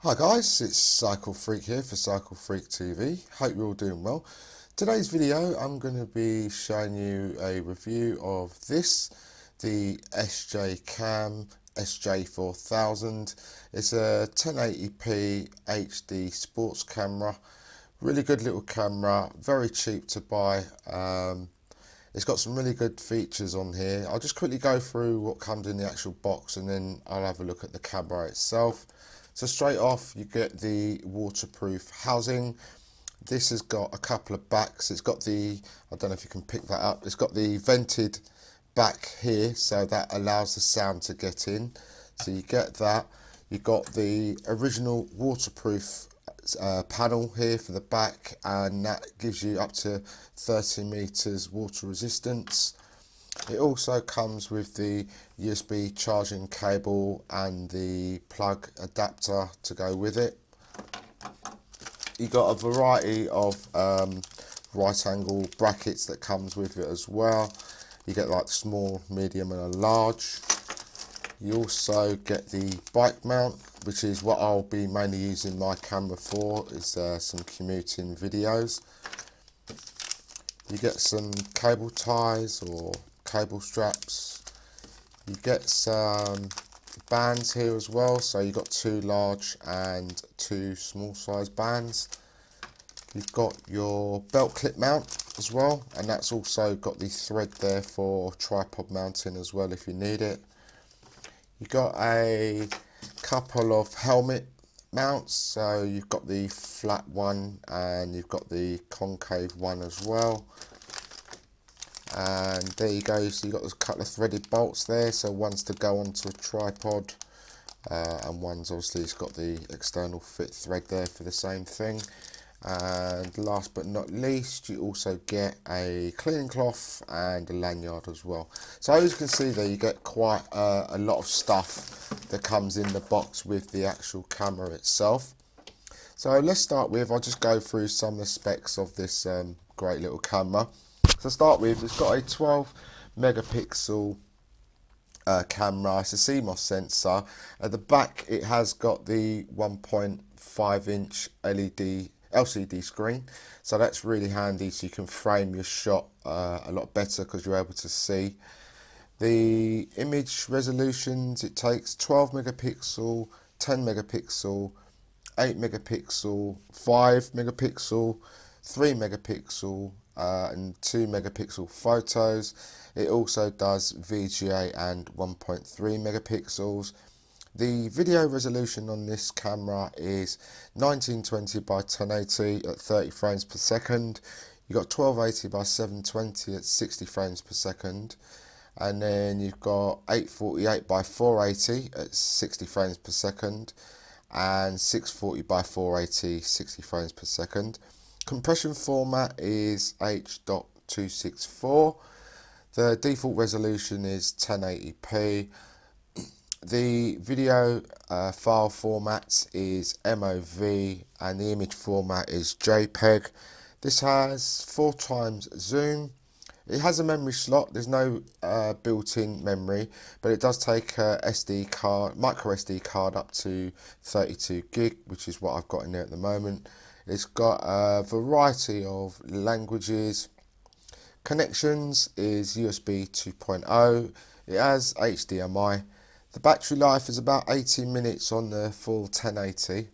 Hi guys, it's Cycle Freak here for Cycle Freak TV. Hope you're all doing well. Today's video I'm going to be showing you a review of the Sjcam Sj4000. It's a 1080p HD sports camera. Really good little camera, very cheap to buy. It's got some really good features on here. I'll just quickly go through what comes in the actual box and then I'll have a look at the camera itself. So straight off you get the waterproof housing. This has got a couple of backs. It's got the, I don't know if you can pick that up, it's got the vented back here, so that allows the sound to get in. So you get that. You've got the original waterproof panel here for the back, and that gives you up to 30 meters water resistance. It also comes with the USB charging cable and the plug adapter to go with it. You got a variety of right angle brackets that comes with it as well. You get like small, medium and a large. You also get the bike mount, which is what I'll be mainly using my camera for, is some commuting videos. You get some cable ties or cable straps. You get some bands here as well, so you've got two large and two small size bands. You've got your belt clip mount as well, and that's also got the thread there for tripod mounting as well if you need it. You've got a couple of helmet mounts, so you've got the flat one and you've got the concave one as well. And there you go, so you've got a couple of threaded bolts there, so one's to go onto a tripod and one's obviously it's got the external fit thread there for the same thing. And last but not least, you also get a cleaning cloth and a lanyard as well. So as you can see there, you get quite a lot of stuff that comes in the box with the actual camera itself. So let's start with, I'll just go through some of the specs of this great little camera. So to start with, it's got a 12 megapixel camera. It's a CMOS sensor. At the back it has got the 1.5 inch LCD screen, so that's really handy, so you can frame your shot a lot better because you're able to see. The image resolutions, it takes 12 megapixel, 10 megapixel, 8 megapixel, 5 megapixel, 3 megapixel and 2 megapixel photos. It also does VGA and 1.3 megapixels. The video resolution on this camera is 1920 by 1080 at 30 frames per second. You've got 1280 by 720 at 60 frames per second. And then you've got 848 by 480 at 60 frames per second. And 640 by 480, 60 frames per second. Compression format is H.264. The default resolution is 1080p. The video file format is MOV and the image format is JPEG. This has 4 times zoom. It has a memory slot. There's no built-in memory, but it does take a SD card, micro SD card up to 32 gig, which is what I've got in there at the moment. It's got a variety of languages. Connections is USB 2.0. It has HDMI. The battery life is about 18 minutes on the full 1080.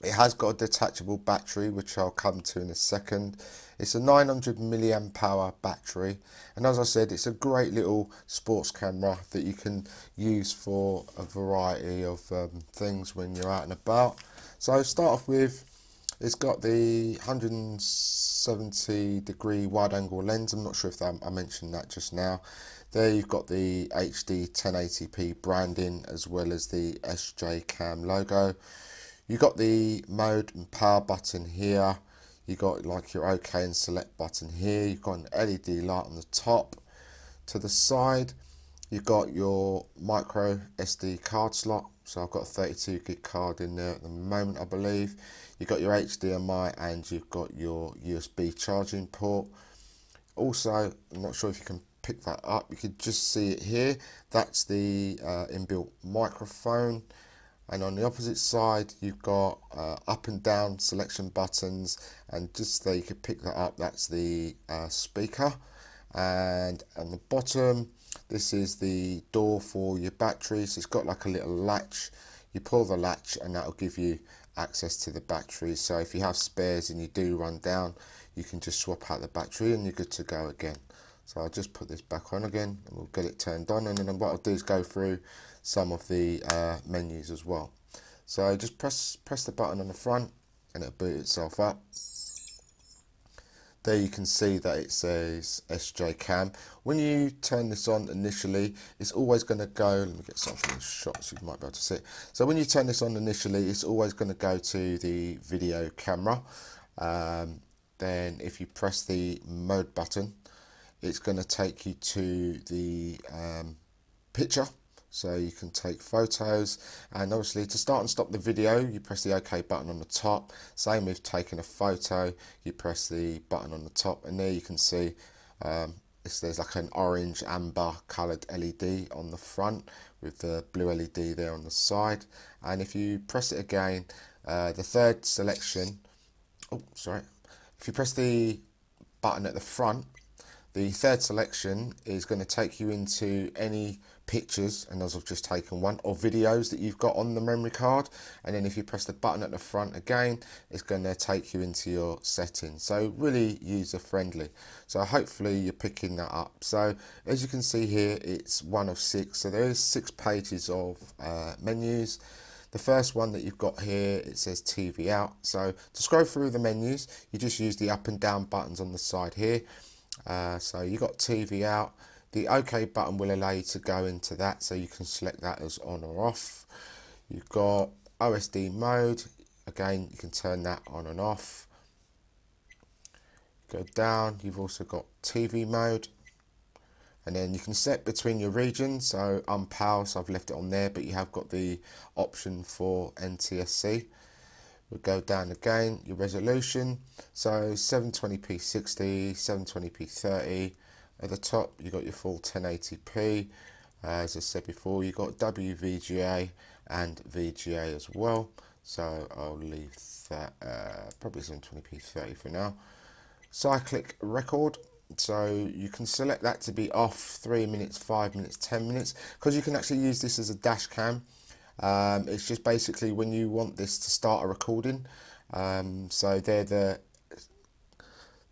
It has got a detachable battery, which I'll come to in a second. It's a 900 milliamp hour battery, and as I said, it's a great little sports camera that you can use for a variety of things when you're out and about. So start off with, it's got the 170 degree wide angle lens. I'm not sure if I mentioned that just now. There you've got the HD 1080p branding as well as the Sjcam logo. You've got the mode and power button here. You've got like your OK and select button here. You've got an LED light on the top. To the side, you've got your micro SD card slot. So I've got a 32 gig card in there at the moment, I believe. You've got your HDMI and you've got your USB charging port. Also, I'm not sure if you can pick that up, you could just see it here. That's the inbuilt microphone. and on the opposite side you've got up and down selection buttons, and just there you can pick that up, that's the speaker. And on the bottom, this is the door for your batteries. It's got like a little latch. You pull the latch and that'll give you access to the batteries. So if you have spares and you do run down, you can just swap out the battery and you're good to go again. So I'll just put this back on again and we'll get it turned on, and then what I'll do is go through some of the menus as well. So just press the button on the front and it'll boot itself up. There you can see that it says Sjcam. When you turn this on initially, it's always going to go, let me get something shot so you might be able to see it. So when you turn this on initially, it's always going to go to the video camera. Then if you press the mode button, it's going to take you to the picture. So you can take photos, and obviously to start and stop the video you press the OK button on the top. Same with taking a photo, you press the button on the top, and there you can see there's like an orange amber coloured LED on the front with the blue LED there on the side. And if you press it again, the third selection, if you press the button at the front, the third selection is going to take you into any pictures, and as I've just taken one, or videos that you've got on the memory card. And then if you press the button at the front again, it's going to take you into your settings. So really user friendly. So hopefully you're picking that up. So as you can see here, it's one of 6. So there is 6 pages of menus. The first one that you've got here, it says TV out. So to scroll through the menus, you just use the up and down buttons on the side here. So you got TV out. The OK button will allow you to go into that, so you can select that as on or off. You've got OSD mode. Again, you can turn that on and off. Go down, you've also got TV mode. And then you can set between your regions. So I'm PAL, so I've left it on there, but you have got the option for NTSC. We'll go down again, your resolution. So 720p 60, 720p 30. At the top, you've got your full 1080p. As I said before, you've got WVGA and VGA as well. So I'll leave that probably 720p 30 for now. Cyclic record. So you can select that to be off 3 minutes, 5 minutes, 10 minutes, because you can actually use this as a dash cam. It's just basically when you want this to start a recording. So they're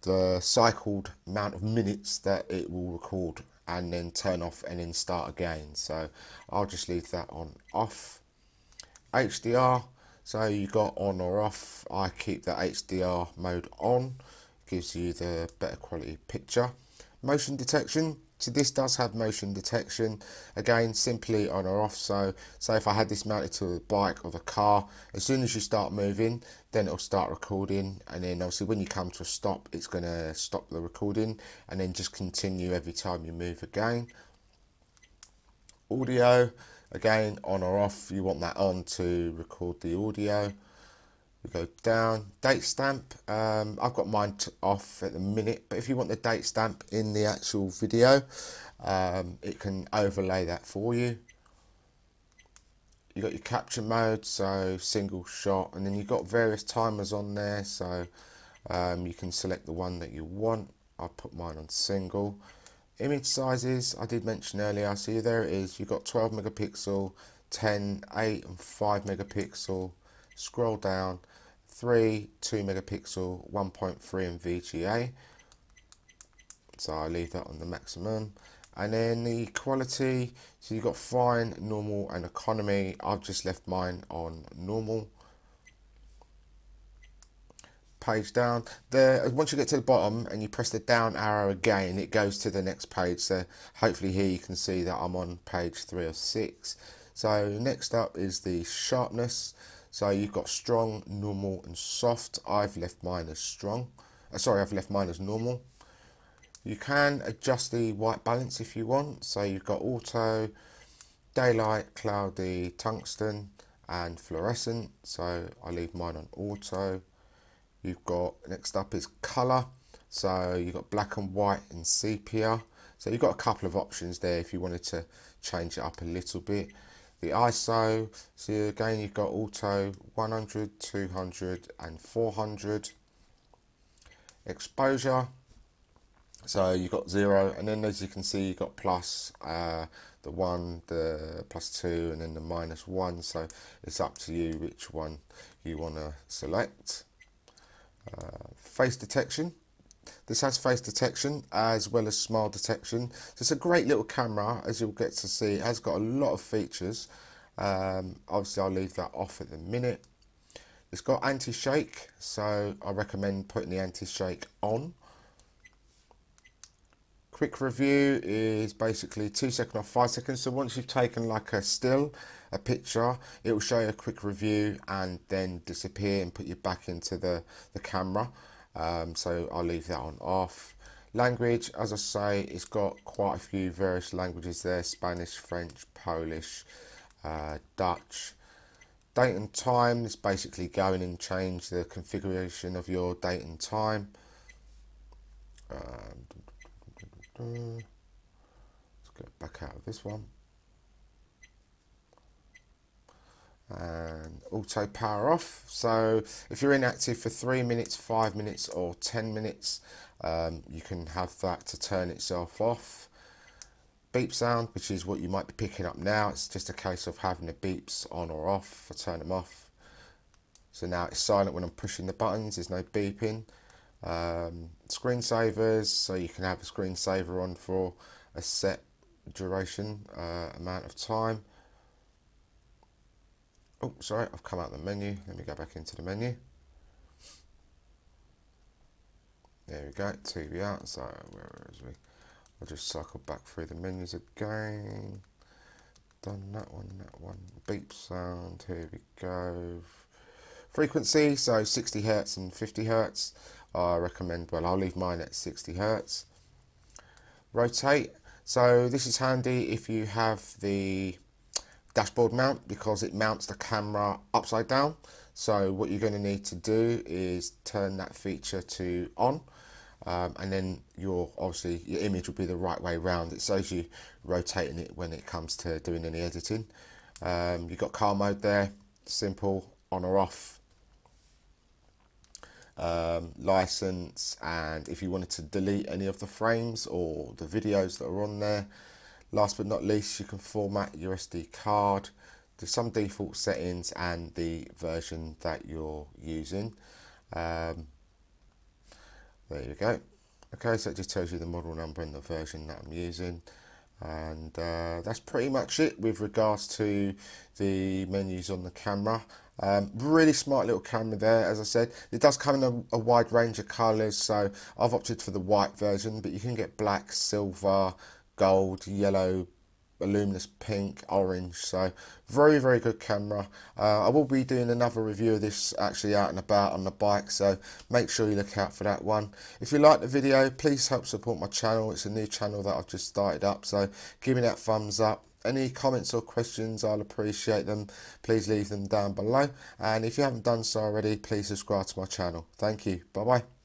the cycled amount of minutes that it will record and then turn off and then start again. So I'll just leave that on off. HDR, so you got on or off. I keep the HDR mode on, gives you the better quality picture. Motion detection, so this does have motion detection, again simply on or off. So if I had this mounted to the bike or the car, as soon as you start moving, then it'll start recording, and then obviously when you come to a stop, it's going to stop the recording and then just continue every time you move again. Audio, again on or off, you want that on to record the audio. We go down, date stamp, I've got mine off at the minute, but if you want the date stamp in the actual video, it can overlay that for you. You got your capture mode, so single shot, and then you've got various timers on there, so you can select the one that you want. I'll put mine on single. Image sizes, I did mention earlier, so there it is. You've got 12 megapixel, 10, 8 and 5 megapixel. Scroll down, 3, 2 megapixel, 1.3 and VGA. So I leave that on the maximum. And then the quality, so you've got fine, normal and economy. I've just left mine on normal. Page down. Once you get to the bottom and you press the down arrow again, it goes to the next page. So hopefully here you can see that I'm on page 3 of 6. So next up is the sharpness. So you've got strong, normal and soft. I've left mine as strong. I've left mine as normal. You can adjust the white balance if you want. So you've got auto, daylight, cloudy, tungsten and fluorescent. So I leave mine on auto. You've got, next up is colour. So you've got black and white and sepia. So you've got a couple of options there if you wanted to change it up a little bit. The ISO, so again you've got auto 100, 200 and 400. Exposure, so you've got 0, and then as you can see you've got plus, the 1, the +2 and then the -1, so it's up to you which one you want to select. Face detection. This has face detection as well as smile detection. So it's a great little camera, as you'll get to see. It has got a lot of features. Obviously I'll leave that off at the minute. It's got anti-shake, so I recommend putting the anti-shake on. Quick review is basically 2 seconds or 5 seconds. So once you've taken like a still, a picture, it will show you a quick review and then disappear and put you back into the camera. So I'll leave that on off. Language, as I say, it's got quite a few various languages there: Spanish, French, Polish, Dutch. Date and time is basically going and change the configuration of your date and time. Let's get back out of this one. And auto power off. So if you're inactive for 3 minutes, 5 minutes or 10 minutes, you can have that to turn itself off. Beep sound, which is what you might be picking up now. It's just a case of having the beeps on or off. I turn them off. So now it's silent when I'm pushing the buttons. There's no beeping. Screensavers, so you can have a screensaver on for a set duration, amount of time. Oh, sorry, I've come out of the menu. Let me go back into the menu. There we go, TV out. So where is we? I'll just cycle back through the menus again. Done that one, that one. Beep sound, here we go. Frequency, so 60 Hz and 50 Hz. I recommend, well, I'll leave mine at 60 Hz. Rotate, so this is handy if you have the dashboard mount, because it mounts the camera upside down. So what you're going to need to do is turn that feature to on, and then your image will be the right way round. It saves you rotating it when it comes to doing any editing. You've got car mode there, simple, on or off. License, and if you wanted to delete any of the frames or the videos that are on there. Last but not least, you can format your SD card. There's some default settings and the version that you're using. There you go. Okay, so it just tells you the model number and the version that I'm using. And that's pretty much it with regards to the menus on the camera. Really smart little camera there. As I said, it does come in a wide range of colours, so I've opted for the white version, but you can get black, silver, gold, yellow, a luminous pink, orange. So very, very good camera. I will be doing another review of this actually out and about on the bike, so make sure you look out for that one. If you like the video, please help support my channel. It's a new channel that I've just started up, so give me that thumbs up. Any comments or questions, I'll appreciate them. Please leave them down below, and if you haven't done so already, please subscribe to my channel. Thank you. Bye bye.